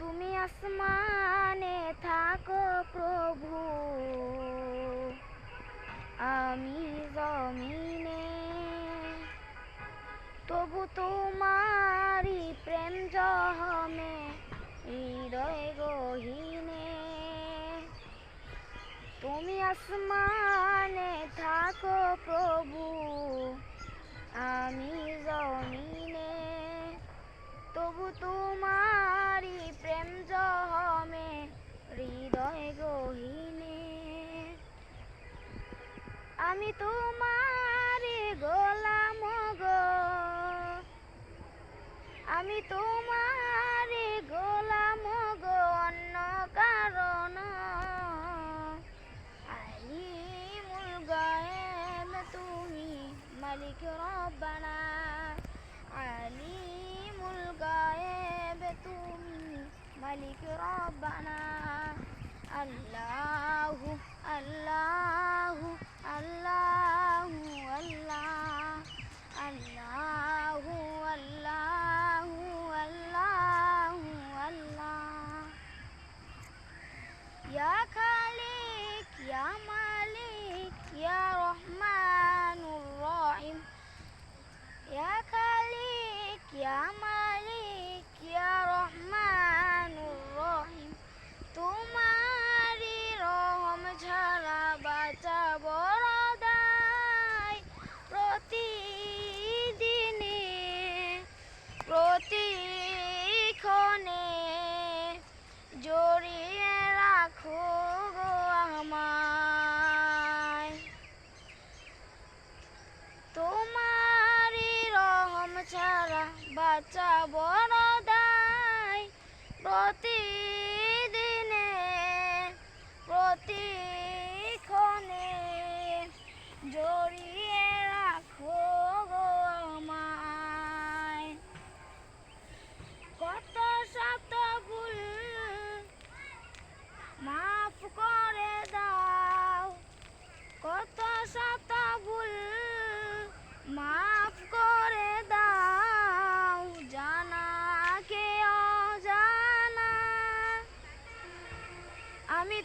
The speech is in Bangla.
তুমি আসমানে থাকো প্রভু, আমি জমিনে, তবু তোমারি প্রেম জহমে হৃদয় গহীনে। তুমি আসমানে থাকো প্রভু, আমি জমিনে, তবু তোমারি প্রেম জহমে হৃদয় গহীনে। আমি তোমারি গোলাম গো, আমি তোমারি গোলাম গো, অন্য কারণ আলিমুল গায়েব তুমি মালিক রব্বানা, আলিমুল গায়েব তুমি মালিক রব্বানা। আল্লাহু আল্লাহু আল্লাহু আল্লাহ, আল্লাহু আল্লাহু আল্লাহু আল্লাহ। ইয়া খালিক ইয়া মালিক ইয়া রহমানুর রহিম, ইয়া খালিক ইয়া মালিক ইয়া রহমানুর রহিম। তোমারি রহম ছাড়া বাঁচা বড় দায়, প্রতিদিনে প্রতিক্ষণে জড়িয়ে রাখো গো আমায়। তোমারি রহম ছাড়া বাঁচা বড় দায়, প্রতিদিনে প্রতিক্ষণে জড়িয়ে রাখো গো আমায়। কত শত ভুল মাফ করে দাও, কত শত ভুল মাফ করে দাও, জানা কে অজানা আমি